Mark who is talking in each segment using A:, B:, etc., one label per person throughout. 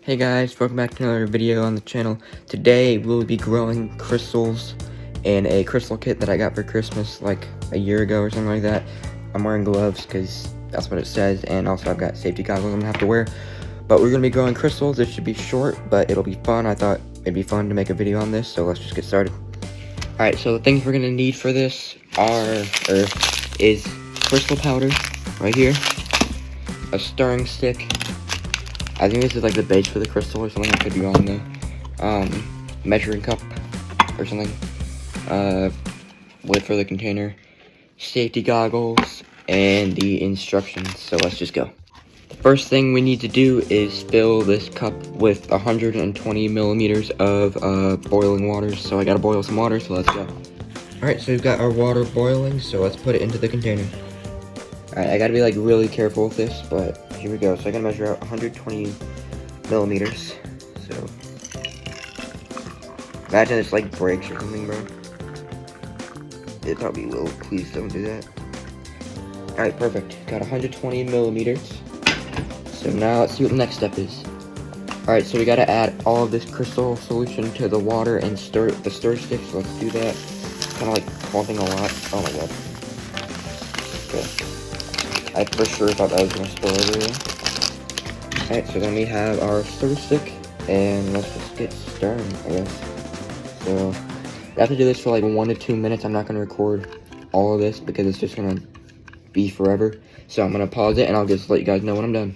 A: Hey guys, welcome back to another video on the channel. Today we'll be growing crystals in a crystal kit that I got for Christmas like a year ago or something like that. I'm wearing gloves because that's what it says, and also I've got safety goggles I'm gonna have to wear. But we're gonna be growing crystals. This should be short, but it'll be fun. I thought it'd be fun to make a video on this, so let's just get started. Alright, so the things we're gonna need for this is crystal powder right here, a stirring stick. I think this is like the base for the crystal or something. I could be wrong though. Measuring cup or something. Lid for the container. Safety goggles and the instructions. So let's just go. The first thing we need to do is fill this cup with 120 milliliters of boiling water. So I gotta boil some water. So let's go. All right, so we've got our water boiling. So let's put it into the container. Alright, I gotta be like really careful with this, but here we go. So I gotta measure out 120 millimeters. So imagine this like breaks or something, bro. It probably will. Please don't do that. Alright, perfect. Got 120 millimeters. So now let's see what the next step is. Alright, so we gotta add all of this crystal solution to the water and stir the stir stick. So let's do that. Kind of like clumping a lot. Oh my god. Okay. I for sure thought that was going to spill everywhere. Alright, so then we have our stir stick, and let's just get stirring, I guess. So, I have to do this for like 1 to 2 minutes. I'm not going to record all of this because it's just going to be forever. So I'm going to pause it, and I'll just let you guys know when I'm done.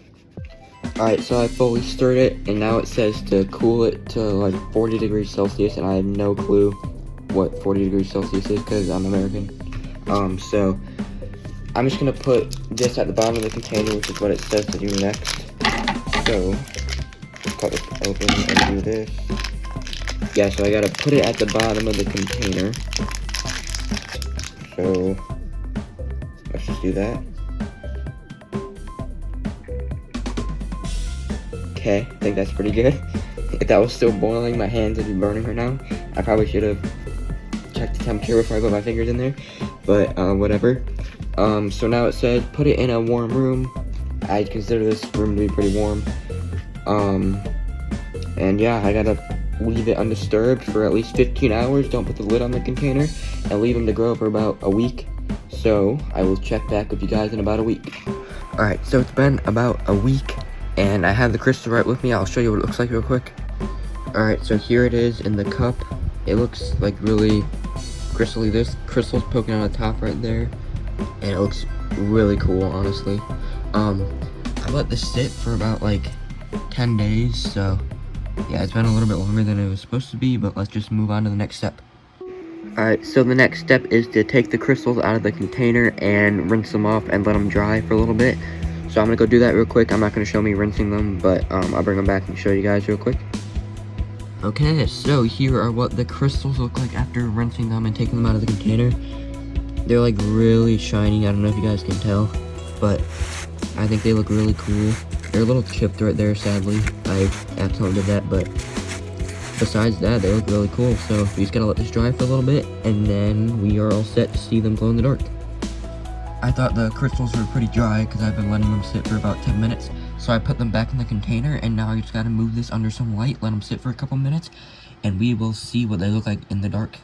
A: Alright, so I fully stirred it, and now it says to cool it to like 40 degrees Celsius, and I have no clue what 40 degrees Celsius is because I'm American. So I'm just gonna put this at the bottom of the container, which is what it says to do next. So, just cut this open and do this. Yeah, so I gotta put it at the bottom of the container. So, let's just do that. Okay, I think that's pretty good. If that was still boiling, my hands would be burning right now. I probably should have checked the temperature before I put my fingers in there, but whatever. So now it says put it in a warm room. I consider this room to be pretty warm. And yeah, I gotta leave it undisturbed for at least 15 hours. Don't put the lid on the container, and leave them to grow for about a week. So I will check back with you guys in about a week. Alright, so it's been about a week, and I have the crystal right with me. I'll show you what it looks like real quick. Alright, so here it is in the cup. It looks like really crystally. This crystal's poking on the top right there. And it looks really cool, honestly. I let this sit for about like 10 days, so yeah, it's been a little bit longer than it was supposed to be, but let's just move on to the next step. Alright, so the next step is to take the crystals out of the container and rinse them off and let them dry for a little bit. So I'm gonna go do that real quick. I'm not gonna show me rinsing them, but I'll bring them back and show you guys real quick. Okay, so here are what the crystals look like after rinsing them and taking them out of the container. They're like really shiny. I don't know if you guys can tell, but I think they look really cool. They're a little chipped right there, sadly. I accidentally did that, but besides that, they look really cool. So we just gotta let this dry for a little bit, and then we are all set to see them glow in the dark. I thought the crystals were pretty dry because I've been letting them sit for about 10 minutes. So I put them back in the container, and now I just gotta move this under some light, let them sit for a couple minutes, and we will see what they look like in the dark.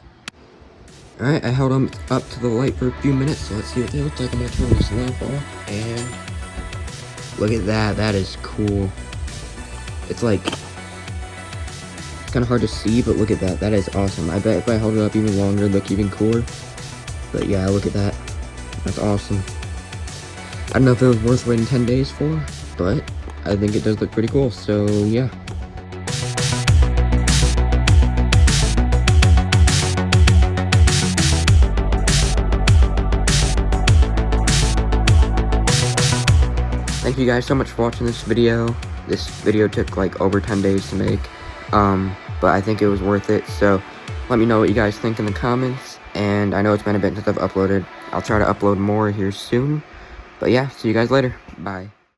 A: Alright, I held them up to the light for a few minutes, so let's see what they look like. I'm gonna turn this lamp off, and look at that. That is cool. It's like, it's kind of hard to see, but look at that. That is awesome. I bet if I held it up even longer, it'd look even cooler. But yeah, look at that. That's awesome. I don't know if it was worth waiting 10 days for, but I think it does look pretty cool, so yeah. Thank you guys so much for watching this video. This video took like over 10 days to make, but I think it was worth it. So let me know what you guys think in the comments, and I know it's been a bit since I've uploaded. I'll try to upload more here soon, but yeah, see you guys later. Bye.